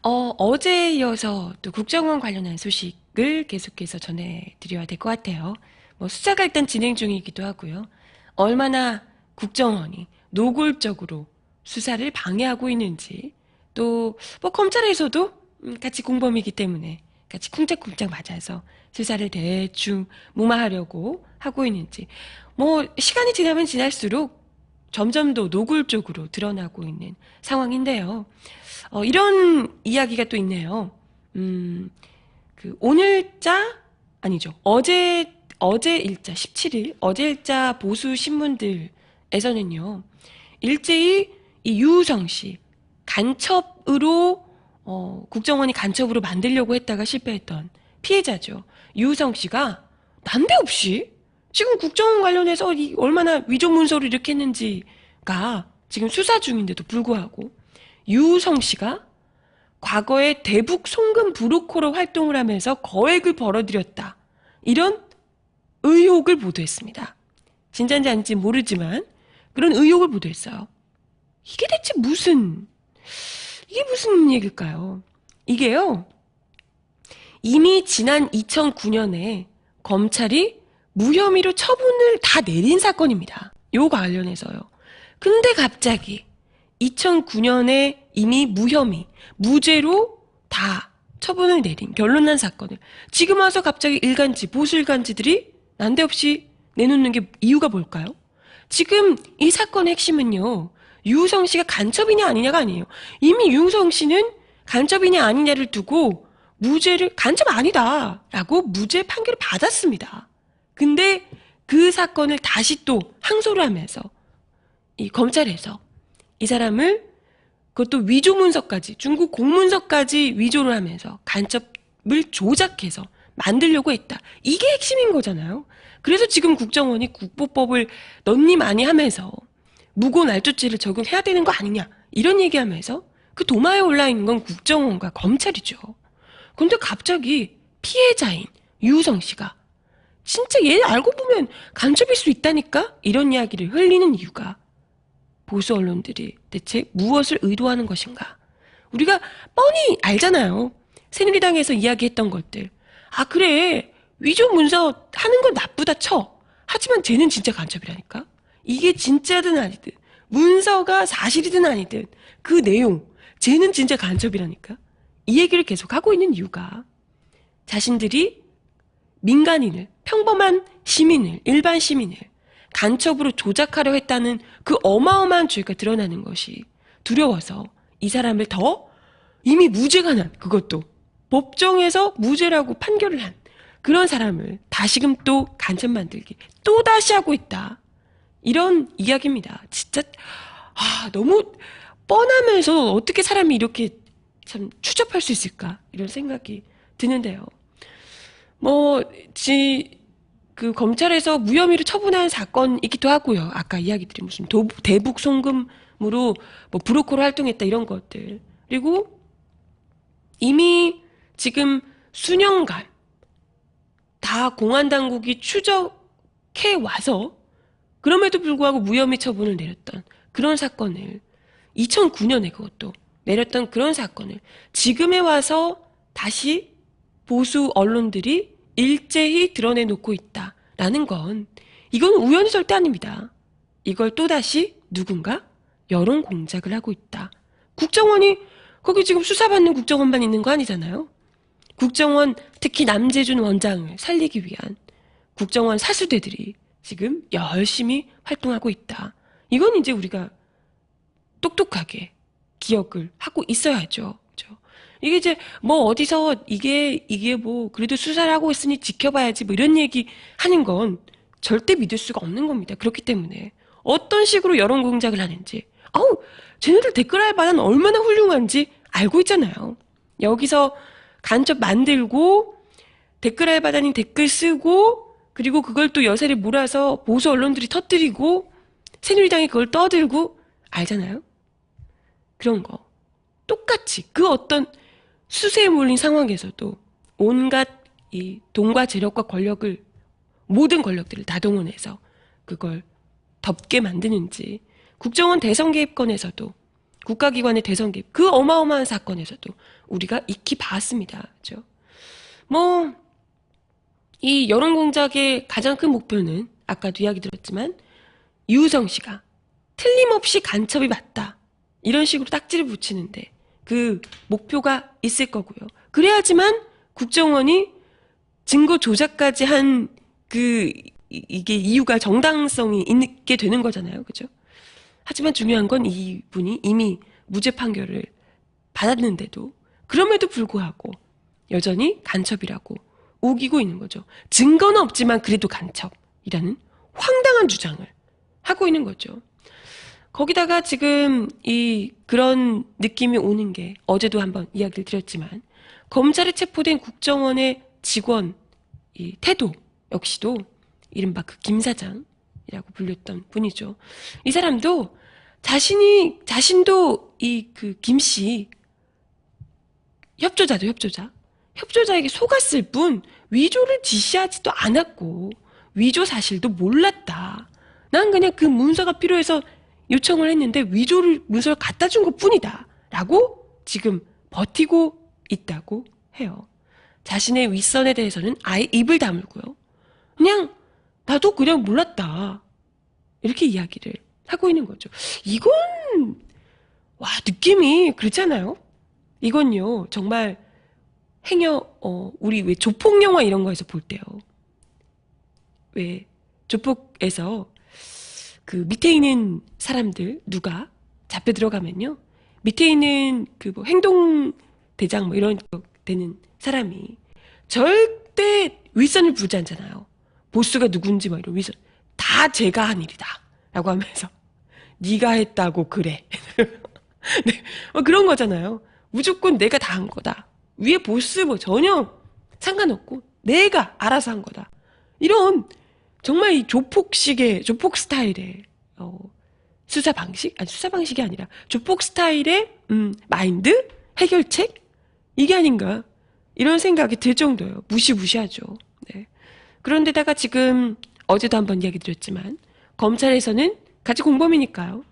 어제에 이어서 또 국정원 관련한 소식을 계속해서 전해드려야 될 것 같아요. 뭐 수사가 일단 진행 중이기도 하고요. 얼마나 국정원이 노골적으로 수사를 방해하고 있는지, 또 뭐 검찰에서도 같이 공범이기 때문에 같이 쿵짝쿵짝 맞아서 수사를 대충 무마하려고 하고 있는지, 뭐 시간이 지나면 지날수록 점점 더 노골적으로 드러나고 있는 상황인데요. 이런 이야기가 또 있네요. 오늘자, 아니죠. 어제 일자, 17일, 어제 일자 보수 신문들에서는요, 일제히 이 유우성 씨, 간첩으로, 국정원이 간첩으로 만들려고 했다가 실패했던 피해자죠. 유우성 씨가 난데없이 지금 국정원 관련해서 얼마나 위조 문서를 일으켰는지가 지금 수사 중인데도 불구하고 유우성 씨가 과거에 대북 송금 브로커로 활동을 하면서 거액을 벌어들였다. 이런 의혹을 보도했습니다. 진짜인지 아닌지 모르지만 그런 의혹을 보도했어요. 이게 무슨 얘기일까요? 이게요, 이미 지난 2009년에 검찰이 무혐의로 처분을 다 내린 사건입니다. 요 관련해서요. 근데 갑자기 2009년에 이미 무혐의, 무죄로 다 처분을 내린 결론 난 사건을 지금 와서 갑자기 일간지, 보수 일간지들이 난데없이 내놓는 게 이유가 뭘까요? 지금 이 사건의 핵심은요, 유우성 씨가 간첩이냐 아니냐가 아니에요. 이미 유우성 씨는 간첩이냐 아니냐를 두고 간첩 아니다라고 무죄 판결을 받았습니다. 근데 그 사건을 다시 또 항소를 하면서 이 검찰에서 이 사람을, 그것도 위조 문서까지, 중국 공문서까지 위조를 하면서 간첩을 조작해서 만들려고 했다. 이게 핵심인 거잖아요. 그래서 지금 국정원이 국보법을 넌니 많이 하면서 무고 날조죄를 적용해야 되는 거 아니냐, 이런 얘기하면서 그 도마에 올라있는 건 국정원과 검찰이죠. 근데 갑자기 피해자인 유우성 씨가 진짜 얘 알고 보면 간첩일 수 있다니까? 이런 이야기를 흘리는 이유가, 보수 언론들이 대체 무엇을 의도하는 것인가? 우리가 뻔히 알잖아요. 새누리당에서 이야기했던 것들. 아, 그래, 위조 문서 하는 건 나쁘다 쳐. 하지만 쟤는 진짜 간첩이라니까? 이게 진짜든 아니든, 문서가 사실이든 아니든 그 내용, 쟤는 진짜 간첩이라니까? 이 얘기를 계속 하고 있는 이유가, 자신들이 민간인을, 평범한 시민을, 일반 시민을 간첩으로 조작하려 했다는 그 어마어마한 죄가 드러나는 것이 두려워서 이 사람을 더, 이미 무죄가 난, 그것도 법정에서 무죄라고 판결을 한 그런 사람을 다시금 또 간첩 만들기 또다시 하고 있다. 이런 이야기입니다. 진짜 너무 뻔하면서 어떻게 사람이 이렇게 참 추잡할 수 있을까, 이런 생각이 드는데요. 뭐, 그 검찰에서 무혐의로 처분한 사건이기도 하고요. 아까 이야기 드린 무슨 대북 송금으로 뭐 브로커로 활동했다, 이런 것들. 그리고 이미 지금 수년간 다 공안 당국이 추적해 와서 그럼에도 불구하고 무혐의 처분을 내렸던 그런 사건을, 2009년에 그것도 내렸던 그런 사건을 지금에 와서 다시 보수 언론들이 일제히 드러내놓고 있다라는 건, 이건 우연이 절대 아닙니다. 이걸 또다시 누군가 여론 공작을 하고 있다. 국정원이, 거기 지금 수사받는 국정원만 있는 거 아니잖아요. 국정원, 특히 남재준 원장을 살리기 위한 국정원 사수대들이 지금 열심히 활동하고 있다. 이건 이제 우리가 똑똑하게 기억을 하고 있어야죠. 그죠? 이게 이제 뭐 어디서 이게 뭐 그래도 수사를 하고 있으니 지켜봐야지 뭐 이런 얘기 하는 건 절대 믿을 수가 없는 겁니다. 그렇기 때문에 어떤 식으로 여론 공작을 하는지, 쟤네들 댓글 알바는 얼마나 훌륭한지 알고 있잖아요. 여기서 간첩 만들고 댓글 알바단이 댓글 쓰고, 그리고 그걸 또 여세를 몰아서 보수 언론들이 터뜨리고 새누리당이 그걸 떠들고, 알잖아요. 그런 거 똑같이 그 어떤 수세에 몰린 상황에서도 온갖 이 돈과 재력과 권력을, 모든 권력들을 다 동원해서 그걸 덮게 만드는지, 국정원 대선 개입건에서도 국가기관의 대선 개입, 그 어마어마한 사건에서도 우리가 익히 봤습니다. 그죠? 뭐, 이 여론공작의 가장 큰 목표는 아까도 이야기 들었지만 유우성 씨가 틀림없이 간첩이 맞다. 이런 식으로 딱지를 붙이는데 그 목표가 있을 거고요. 그래야지만 국정원이 증거 조작까지 한 이게 이유가 정당성이 있게 되는 거잖아요. 그죠? 하지만 중요한 건 이분이 이미 무죄 판결을 받았는데도 그럼에도 불구하고 여전히 간첩이라고 우기고 있는 거죠. 증거는 없지만 그래도 간첩이라는 황당한 주장을 하고 있는 거죠. 거기다가 지금 그런 느낌이 오는 게 어제도 한번 이야기를 드렸지만 검찰에 체포된 국정원의 직원 이 태도 역시도 이른바 그 김 사장이라고 불렸던 분이죠. 이 사람도 자신도 김 씨 협조자에게 속았을 뿐 위조를 지시하지도 않았고 위조 사실도 몰랐다. 난 그냥 그 문서가 필요해서 요청을 했는데 문서를 갖다 준 것 뿐이다. 라고 지금 버티고 있다고 해요. 자신의 윗선에 대해서는 아예 입을 다물고요. 나도 그냥 몰랐다. 이렇게 이야기를 하고 있는 거죠. 이건 느낌이 그렇잖아요. 이건요 정말 우리 왜 조폭 영화 이런 거에서 볼 때요. 왜 조폭에서 그 밑에 있는 사람들 누가 잡혀 들어가면요. 밑에 있는 뭐 행동 대장 뭐 이런 거 되는 사람이 절대 윗선을 부르지 않잖아요. 보스가 누군지 뭐 이런 윗선 다 제가 한 일이다 라고 하면서 네가 했다고 그래. 네, 그런 거잖아요. 무조건 내가 다 한 거다. 위에 보스 뭐 전혀 상관없고 내가 알아서 한 거다. 이런 정말 이 조폭 스타일의 수사 방식이 아니라 조폭 스타일의 마인드, 해결책 이게 아닌가 이런 생각이 들 정도예요. 무시무시하죠. 네. 그런데다가 지금 어제도 한번 이야기 드렸지만 검찰에서는 같이 공범이니까요.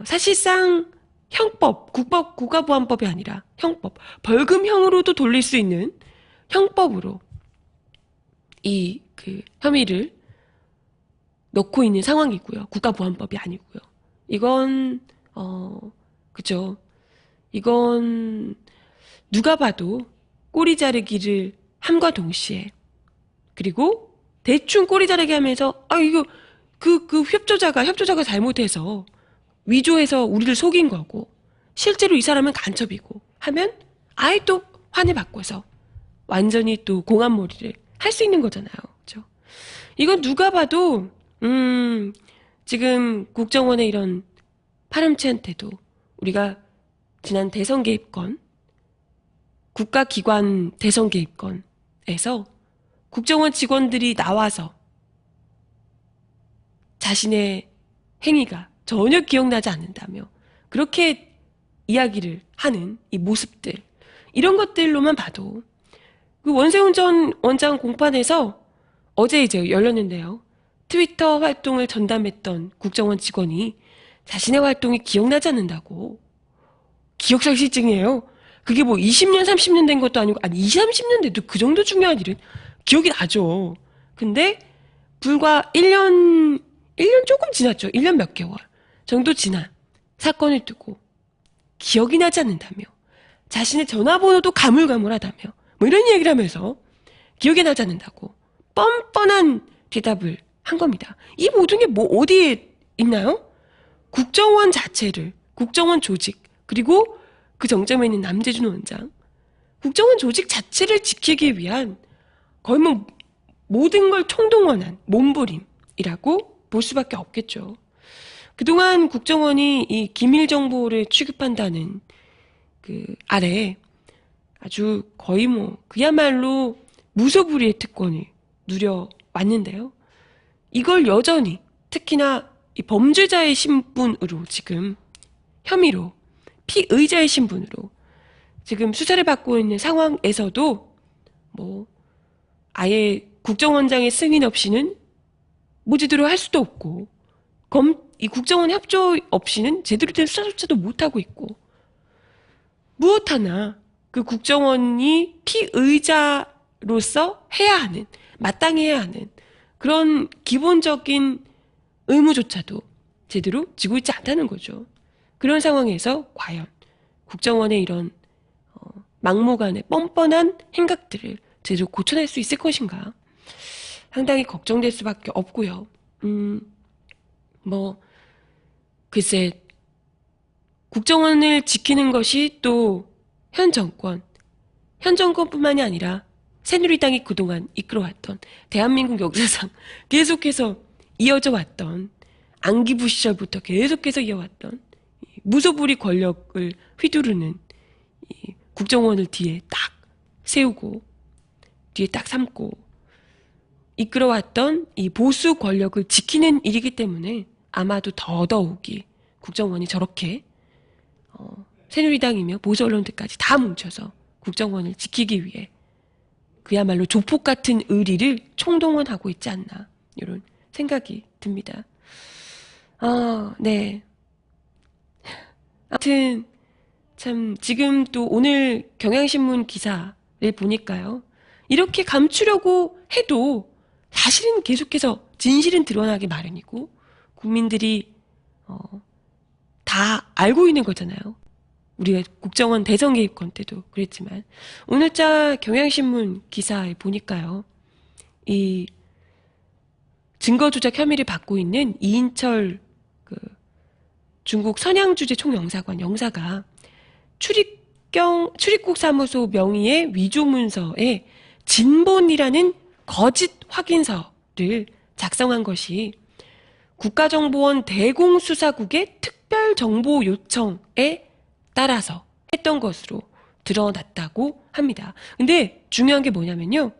사실상 형법, 국가보안법이 아니라 형법, 벌금형으로도 돌릴 수 있는 형법으로 혐의를 넣고 있는 상황이고요. 국가보안법이 아니고요. 이건 그죠. 이건 누가 봐도 꼬리 자르기를 함과 동시에 그리고 대충 꼬리 자르기 하면서 이거 그 협조자가 잘못해서 위조해서 우리를 속인 거고 실제로 이 사람은 간첩이고 하면 아예 또 환을 바꿔서 완전히 또 공안몰이를 할 수 있는 거잖아요. 그렇죠? 이건 누가 봐도 지금 국정원의 이런 파렴치한 태도 우리가 지난 대선 개입건 국가기관 대선 개입건에서 국정원 직원들이 나와서 자신의 행위가 전혀 기억나지 않는다며 그렇게 이야기를 하는 이 모습들 이런 것들로만 봐도 그 원세훈 전 원장 공판에서 어제 이제 열렸는데요. 트위터 활동을 전담했던 국정원 직원이 자신의 활동이 기억나지 않는다고 기억상실증이에요. 그게 뭐 20년 30년 된 것도 아니고 20, 30년 돼도 그 정도 중요한 일은 기억이 나죠. 근데 불과 1년 조금 지났죠. 1년 몇 개월 정도 지난 사건을 두고 기억이 나지 않는다며 자신의 전화번호도 가물가물하다며 뭐 이런 얘기를 하면서 기억이 나지 않는다고 뻔뻔한 대답을 한 겁니다. 이 모든 게 뭐 어디에 있나요? 국정원 자체를 국정원 조직 그리고 그 정점에 있는 남재준 원장 국정원 조직 자체를 지키기 위한 거의 뭐 모든 걸 총동원한 몸부림이라고 볼 수밖에 없겠죠. 그동안 국정원이 이 기밀 정보를 취급한다는 그 아래 아주 거의 뭐 그야말로 무소불위의 특권을 누려왔는데요. 이걸 여전히 특히나 이 범죄자의 신분으로 지금 혐의로 피의자의 신분으로 지금 수사를 받고 있는 상황에서도 뭐 아예 국정원장의 승인 없이는 모지도를 할 수도 없고 이 국정원 협조 없이는 제대로 된 수사조차도 못하고 있고, 무엇 하나 그 국정원이 피의자로서 해야 하는, 마땅히 해야 하는 그런 기본적인 의무조차도 제대로 지고 있지 않다는 거죠. 그런 상황에서 과연 국정원의 이런 막무가내 뻔뻔한 행각들을 제대로 고쳐낼 수 있을 것인가? 상당히 걱정될 수밖에 없고요. 글쎄, 국정원을 지키는 것이 또 현 정권뿐만이 아니라 새누리당이 그동안 이끌어왔던 대한민국 역사상 계속해서 이어져 왔던, 안기부 시절부터 계속해서 이어왔던 무소불위 권력을 휘두르는 국정원을 뒤에 딱 세우고 뒤에 딱 삼고 이끌어왔던 이 보수 권력을 지키는 일이기 때문에 아마도 더더욱이 국정원이 저렇게 새누리당이며 보수 언론들까지 다 뭉쳐서 국정원을 지키기 위해 그야말로 조폭 같은 의리를 총동원하고 있지 않나, 이런 생각이 듭니다. 네. 아무튼 참 지금 또 오늘 경향신문 기사를 보니까요, 이렇게 감추려고 해도 사실은 계속해서 진실은 드러나기 마련이고 국민들이 다 알고 있는 거잖아요. 우리가 국정원 대선 개입건 때도 그랬지만, 오늘자 경향신문 기사에 보니까요, 이 증거 조작 혐의를 받고 있는 이인철 중국 선양주재 총영사관 영사가 출입국 사무소 명의의 위조 문서에 진본이라는 거짓 확인서를 작성한 것이 국가정보원 대공수사국의 특별정보 요청에 따라서 했던 것으로 드러났다고 합니다. 근데 중요한 게 뭐냐면요,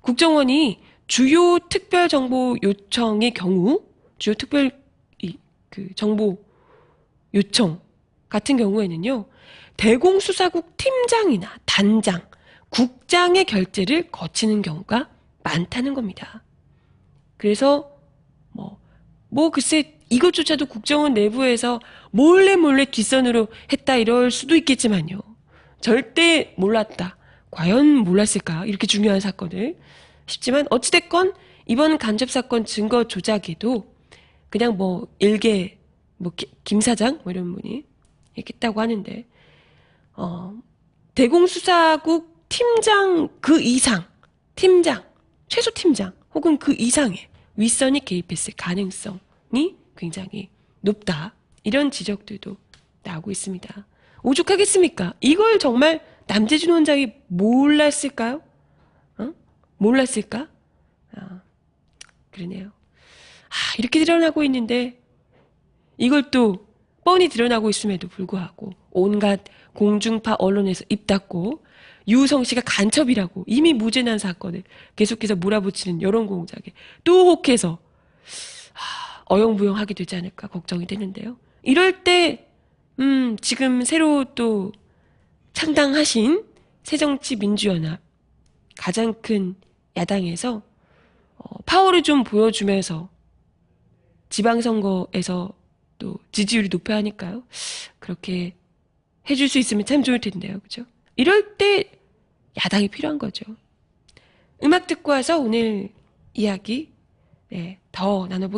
국정원이 주요 특별정보 요청의 경우, 주요 특별 정보 요청 같은 경우에는요, 대공수사국 팀장이나 단장, 국장의 결재를 거치는 경우가 많다는 겁니다. 그래서 글쎄 이것조차도 국정원 내부에서 몰래 뒷선으로 했다 이럴 수도 있겠지만요, 절대 몰랐다, 과연 몰랐을까, 이렇게 중요한 사건을 싶지만, 어찌됐건 이번 간접사건 증거 조작에도 그냥 일개 김 사장 이런 분이 했다고 하는데, 대공수사국 팀장 그 이상, 최소 팀장 혹은 그 이상의 윗선이 개입했을 가능성이 굉장히 높다, 이런 지적들도 나오고 있습니다. 오죽하겠습니까? 이걸 정말 남재준 원장이 몰랐을까요? 몰랐을까? 그러네요. 이렇게 드러나고 있는데 이걸 또 뻔히 드러나고 있음에도 불구하고 온갖 공중파 언론에서 입 닫고 유우성 씨가 간첩이라고 이미 무죄난 사건을 계속해서 몰아붙이는 여론 공작에 또 혹해서 어영부영하게 되지 않을까 걱정이 되는데요. 이럴 때 지금 새로 또 창당하신 새정치민주연합, 가장 큰 야당에서 파워를 좀 보여주면서 지방선거에서 또 지지율이 높아야 하니까요, 그렇게 해줄 수 있으면 참 좋을 텐데요. 그죠? 이럴 때 야당이 필요한 거죠. 음악 듣고 와서 오늘 이야기 더 나눠보겠습니다.